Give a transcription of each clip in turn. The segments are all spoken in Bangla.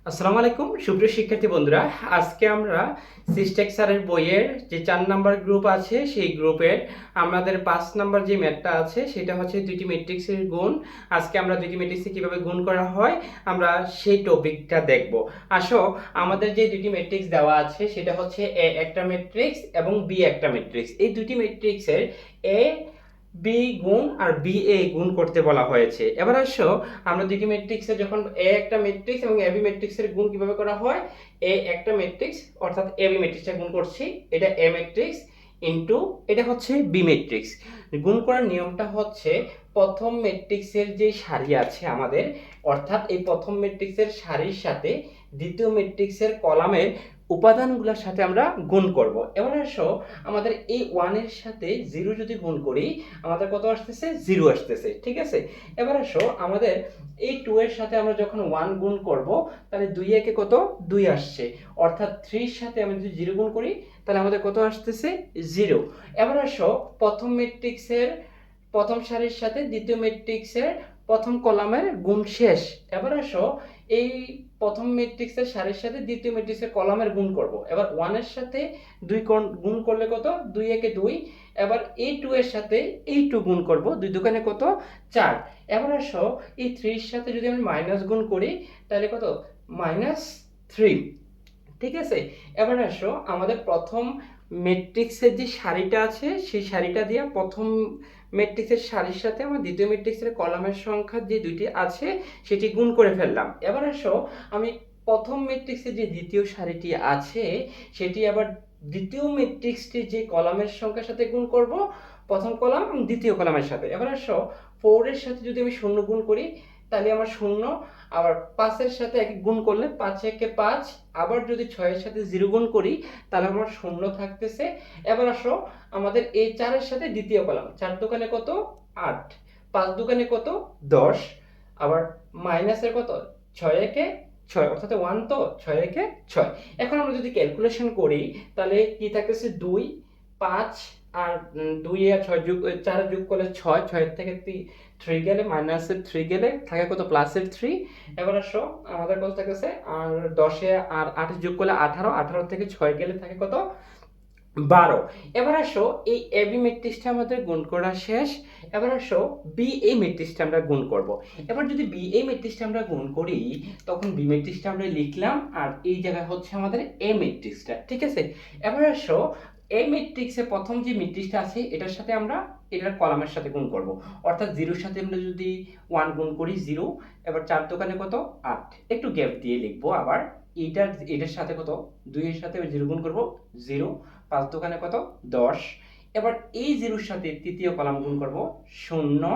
আসসালামু আলাইকুম সুপ্রিয় শিক্ষার্থী বন্ধুরা, আজকে আমরা সিস্টেক্স স্যারের বইয়ের যে 4 নাম্বার গ্রুপ আছে সেই গ্রুপের আমাদের 5 নাম্বার যে ম্যাথটা আছে সেটা হচ্ছে দুইটি ম্যাট্রিক্সের গুণ। আজকে আমরা দুইটি ম্যাট্রিক্সে কিভাবে গুণ করা হয় আমরা সেই টপিকটা দেখব। আসো, আমাদের যে দুইটি ম্যাট্রিক্স দেওয়া আছে সেটা হচ্ছে এ একটা ম্যাট্রিক্স এবং বি একটা ম্যাট্রিক্স। এই দুইটি ম্যাট্রিক্সের এ বি গুণ আর বি এ গুণ করতে বলা হয়েছে। এবার আসো, আমরা দুটি ম্যাট্রিক্সে যখন এ একটা ম্যাট্রিক্স এবং এবি ম্যাট্রিক্সের গুণ কিভাবে করা হয়, এ একটা ম্যাট্রিক্স অর্থাৎ এবি ম্যাট্রিক্সটা গুণ করছি, এটা এ ম্যাট্রিক্স ইনটু এটা হচ্ছে বি ম্যাট্রিক্স। গুণ করার নিয়মটা হচ্ছে প্রথম ম্যাট্রিক্সের যে সারি আছে আমাদের, অর্থাৎ এই প্রথম ম্যাট্রিক্সের সারির সাথে দ্বিতীয় ম্যাট্রিক্সের কলামের উপাদানগুলোর সাথে আমরা গুণ করব। এবার আসো, আমাদের এই 1 এর সাথে 0 যদি গুণ করি আমাদের কত আসতেছে? 0 আসতেছে, ঠিক আছে। এবার আসো, আমাদের এই 2 এর সাথে আমরা যখন 1 গুণ করব তাহলে 2 একে কত? 2 আসছে, অর্থাৎ 3 এর সাথে আমি যদি 0 গুণ করি তাহলে আমাদের কত আসতেছে? 0। এবার আসো, প্রথম ম্যাট্রিক্সের প্রথম সারির সাথে দ্বিতীয় ম্যাট্রিক্সের প্রথম কলামের গুণ শেষ। এবার আসো, এই প্রথম ম্যাট্রিক্সের সারির সাথে দ্বিতীয় ম্যাট্রিক্সের কলামের গুণ করব। এবার 1 এর সাথে 2 গুণ করলে কত? 2 একে 2। এবার এই 2 এর সাথে এই 2 গুণ করব, 2 দুগুণে কত? 4। এবার আসো, এই 3 এর সাথে যদি আমি মাইনাস গুণ করি তাহলে কত? -3। ঠিক আছে। এবার আসো, আমাদের প্রথম ম্যাট্রিক্সের যে সারিটা আছে সেই সারিটা দিয়ে প্রথম ম্যাট্রিক্সের সারির সাথে আমার দ্বিতীয় ম্যাট্রিক্সের কলামের সংখ্যা যে দুইটি আছে সেটি গুণ করে ফেললাম। এবার আসো, আমি প্রথম ম্যাট্রিক্সের যে দ্বিতীয় সারিটি আছে সেটি আবার দ্বিতীয় ম্যাট্রিক্সটির যে কলামের সংখ্যার সাথে গুণ করব, প্রথম কলাম দ্বিতীয় কলামের সাথে। এবার আসো, 4 এর সাথে যদি আমি 0 গুণ করি তাহলে আমার 0, আবার 5 এর সাথে 1 গুণ করলে 5 একে 5, আবার যদি 6 এর সাথে 0 গুণ করি তাহলে আমার 0 থাকতেছে। এবার আসো, আমাদের এই 4 এর সাথে দ্বিতীয় কলাম, 4 দোকানে কত? 8, 5 দোকানে কত? 10, আবার মাইনাসের কত? 6 একে 6, অর্থাৎ 1 তো 6 একে 6। এখন আমরা যদি ক্যালকুলেশন করি তাহলে কি থাকতেছে? 2, 5 আর 2 আর 6 যোগ 4 যোগ করলে 6, 6 এর থেকে 3 গেলে মাইনাসের 3 গেলে থাকে কত? প্লাসের 3। এবার আসো, আমাদের কত থাকতেছে? আর 10 এ আর 8 যোগ করলে 18, 18 থেকে 6 গেলে থাকে কত? 12। এবার আসো, এই এবি ম্যাট্রিক্সটা আমাদের গুণ করা শেষ। এবার আসো, বি এই ম্যাট্রিক্সটা আমরা গুণ করব। এবার যদি বি এই ম্যাট্রিক্সটা আমরা গুণ করি তখন বি ম্যাট্রিক্সটা আমরা লিখলাম আর এই জায়গায় হচ্ছে আমাদের এ ম্যাট্রিক্সটা, ঠিক আছে। এবার আসো, এই ম্যাট্রিক্সে প্রথম যে ম্যাট্রিক্সটা আছে এটার সাথে আমরা এটার কলামের সাথে গুণ করব, অর্থাৎ 0 এর সাথে আমরা যদি 1 গুণ করি 0, এবার 4 দোকানে কত? 8, একটু গ্যাপ দিয়ে লিখবো। আবার এটার সাথে কত? 2 এর সাথে 0 গুণ করব 0, 5 দোকানে কত? 10। এবার এই 0 এর সাথে তৃতীয় কলাম গুণ করব 0,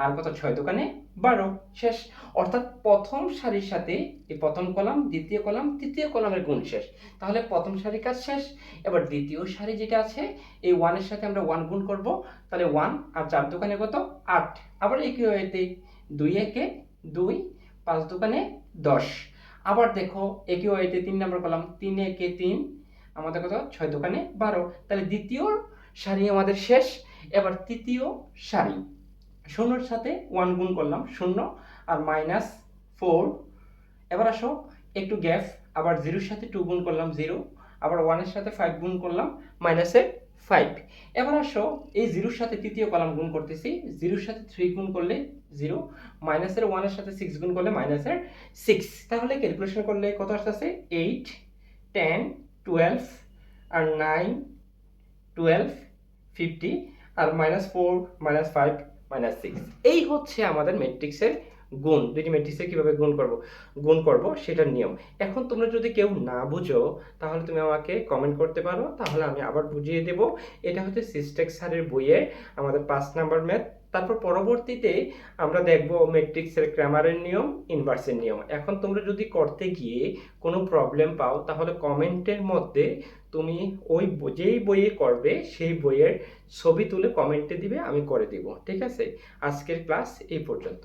আর কত? 6 দোকানে 12, শেষ। অর্থাৎ প্রথম সারির সাথে এই প্রথম কলাম, দ্বিতীয় কলাম, তৃতীয় কলামের গুণ শেষ। তাহলে প্রথম সারির কাজ শেষ। এবার দ্বিতীয় সারি যেটা আছে এই 1 এর সাথে আমরা 1 গুণ করব, তাহলে 1 আর 4 দোকানে কত? 8। আবার একই ওয়েতে 2 একে 2, 5 দোকানে 10। আবার দেখো একই ওয়েতে 3 নম্বর কলাম, 3 একে 3, আমাদের কত? 6 দোকানে 12। তাহলে দ্বিতীয় সারি আমাদের শেষ। এবার তৃতীয় সারি, 0 এর সাথে 1 গুণ করলাম 0, আর -4। এবার আসো, একটু গ্যাপ, আবার 0 এর সাথে 2 গুণ করলাম 0, আবার 1 এর সাথে 5 গুণ করলাম -5। এবার আসো, এই 0 এর সাথে তৃতীয় কলাম গুণ করতেছি, 0 এর সাথে 3 গুণ করলে 0, মাইনাসের 1 এর সাথে 6 গুণ করলে -6। তাহলে ক্যালকুলেশন করলে কত আসছে? 8, 10, 12 আর 9, 12, 50, আর -4, -5, -6। এই হচ্ছে আমাদের ম্যাট্রিক্সের গুণ। দুইটি ম্যাট্রিক্সের কিভাবে গুণ করব সেটার নিয়ম। এখন তোমরা যদি কেউ না বুঝো তাহলে তুমি আমাকে কমেন্ট করতে পারো, তাহলে আমি আবার বুঝিয়ে দেব। এটা হচ্ছে সিস্টেক্স স্যারের বইয়ের আমাদের 5 নাম্বার ম্যাথ। তারপর পরবর্তীতে আমরা দেখব ম্যাট্রিক্সের গ্রামারের নিয়ম, ইনভার্সের নিয়ম। এখন তোমরা যদি করতে গিয়ে কোনো প্রবলেম পাও তাহলে কমেন্টের মধ্যে তুমি যেই বইয়ে করবে সেই বইয়ের ছবি তুলে কমেন্টে দিবে, আমি করে দিব, ঠিক আছে। আজকের ক্লাস এই পর্যন্ত।